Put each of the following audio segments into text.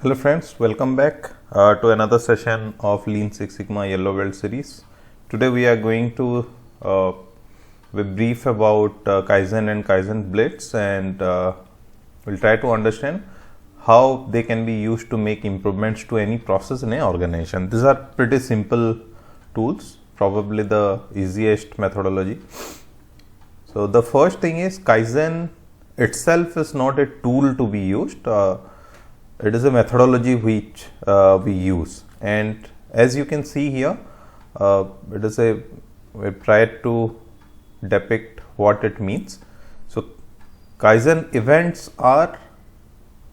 Hello friends, welcome back to another session of Lean Six Sigma Yellow Belt series. Today we are going to be brief about Kaizen and Kaizen Blitz, and we'll try to understand how they can be used to make improvements to any process in an organization. These are pretty simple tools, probably the easiest methodology. So the first thing is Kaizen itself is not a tool to be used. It is a methodology which we use, and as you can see here, it is we try to depict what it means. So Kaizen events are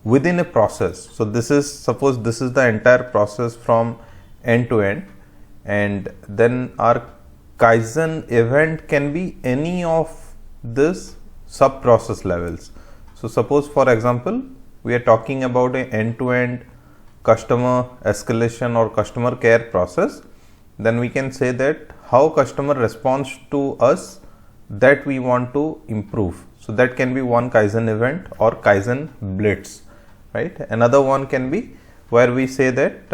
within a process. So this is, suppose this is the entire process from end to end, and then our Kaizen event can be any of this sub process levels. So suppose, for example, we are talking about an end-to-end customer escalation or customer care process, then we can say that how customer responds to us that we want to improve. So that can be one Kaizen event or Kaizen blitz, right? Another one can be where we say that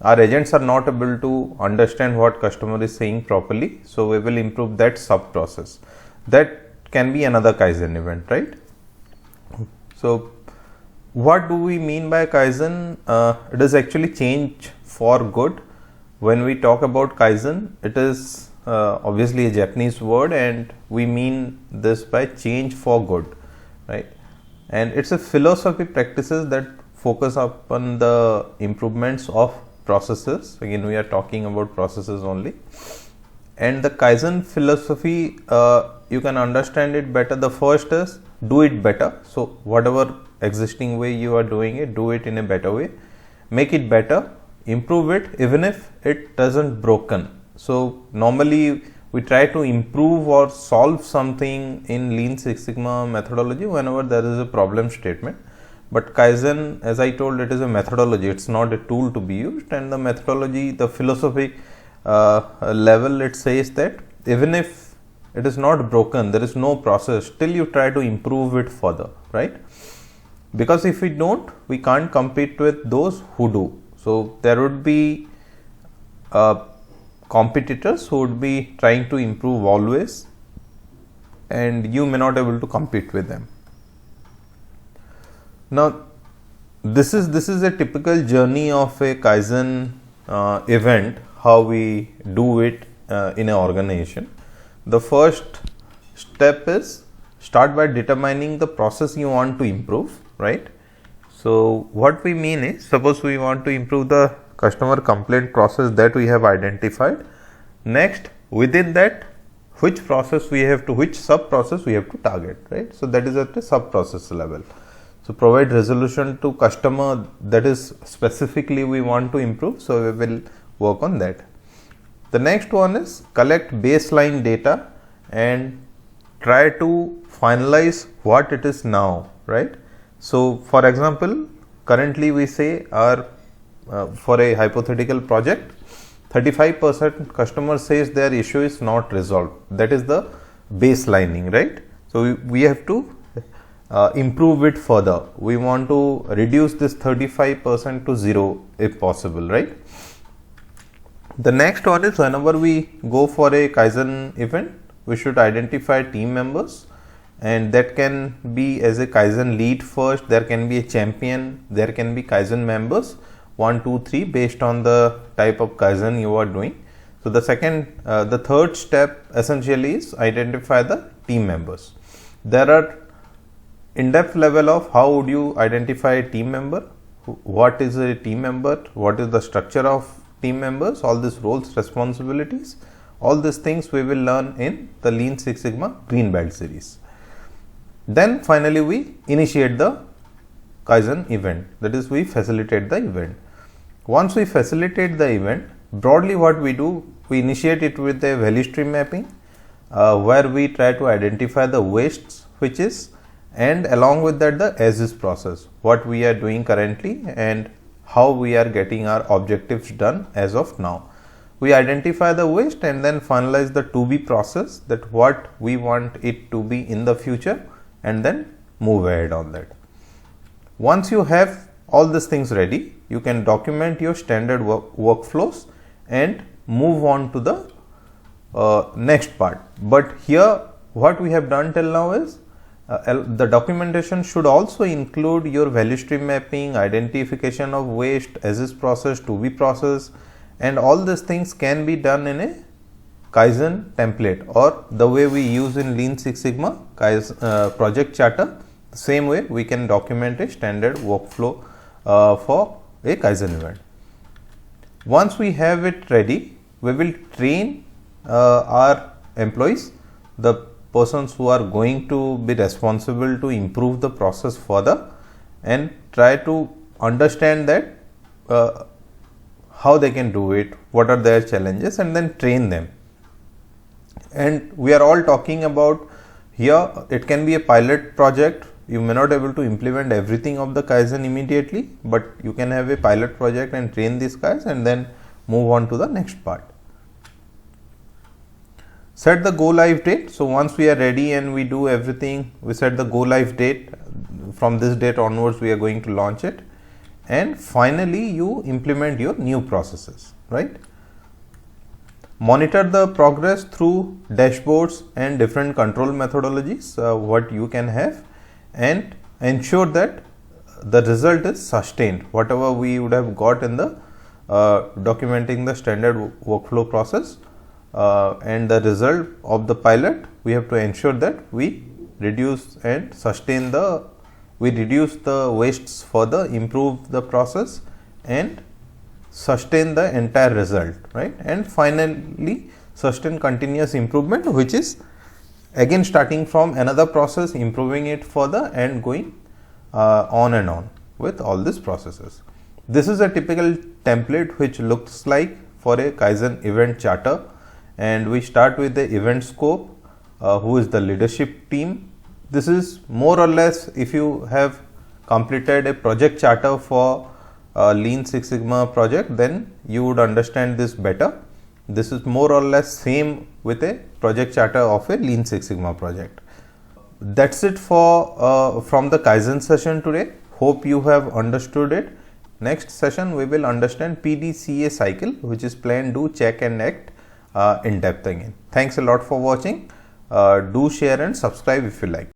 our agents are not able to understand what customer is saying properly, so we will improve that sub process. That can be another Kaizen event, right? So what do we mean by Kaizen? It is actually change for good. When we talk about Kaizen, it is obviously a Japanese word, and we mean this by change for good, right? And it's a philosophy practices that focus upon the improvements of processes. Again, we are talking about processes only. And the Kaizen philosophy, you can understand it better. The first is do it better. So whatever existing way you are doing it, do it in a better way, make it better, improve it even if it doesn't broken. So normally we try to improve or solve something in Lean Six Sigma methodology whenever there is a problem statement. But Kaizen, as I told, it is a methodology, it's not a tool to be used. And the methodology, the philosophy level, it says that even if it is not broken, there is no process, still you try to improve it further, right? Because if we don't, we can't compete with those who do. So there would be competitors who would be trying to improve always, and you may not be able to compete with them. Now this is a typical journey of a Kaizen event, how we do it in an organization. The first step is start by determining the process you want to improve, right? So what we mean is, suppose we want to improve the customer complaint process that we have identified. Next, within that, which sub process we have to target, right? So that is at the sub process level. So provide resolution to customer, that is specifically we want to improve, so we will work on that. The next one is collect baseline data and try to finalize what it is now, right? So for example, currently we say our for a hypothetical project, 35% customer says their issue is not resolved. That is the baselining, right? So we have to improve it further. We want to reduce this 35% to 0 if possible, right? The next one is, whenever we go for a Kaizen event, we should identify team members, and that can be as a Kaizen lead first, there can be a champion, there can be Kaizen members 1, 2, 3 based on the type of Kaizen you are doing. So the third step essentially is identify the team members. There are in-depth level of how would you identify a team member, what is a team member, what is the structure of team members, all these roles, responsibilities, all these things we will learn in the Lean Six Sigma Green Belt series. Then finally we initiate the Kaizen event, that is we facilitate the event. Once we facilitate the event, broadly what we do, we initiate it with a value stream mapping where we try to identify the wastes which is, and along with that the as is process, what we are doing currently and how we are getting our objectives done as of now. We identify the waste and then finalize the to be process, that what we want it to be in the future, and then move ahead on that. Once you have all these things ready, you can document your standard workflows and move on to the next part. But here what we have done till now is the documentation should also include your value stream mapping, identification of waste, as is process, to be process, and all these things can be done in a Kaizen template, or the way we use in Lean Six Sigma Kaizen, project charter. The same way we can document a standard workflow for a Kaizen event. Once we have it ready, we will train our employees, the persons who are going to be responsible to improve the process further, and try to understand that how they can do it, what are their challenges, and then train them. And we are all talking about here, it can be a pilot project. You may not be able to implement everything of the Kaizen immediately, but you can have a pilot project and train these guys and then move on to the next part. Set the go live date. So once we are ready and we do everything, we set the go live date. From this date onwards, we are going to launch it. And finally, you implement your new processes, right? Monitor the progress through dashboards and different control methodologies, what you can have, and ensure that the result is sustained. Whatever we would have got in the documenting the standard workflow process and the result of the pilot, we have to ensure that we reduce and sustain reduce the wastes further, improve the process and sustain the entire result, right? And finally sustain continuous improvement, which is again starting from another process, improving it further and going on and on with all these processes. This is a typical template which looks like for a Kaizen event charter, and we start with the event scope, who is the leadership team. This is more or less, if you have completed a project charter for Lean Six Sigma project, then you would understand this better. This is more or less same with a project charter of a Lean Six Sigma project. That's it for from the Kaizen session today. Hope you have understood it. Next session we will understand PDCA cycle, which is plan, do, check and act in depth again. Thanks a lot for watching. Do share and subscribe if you like.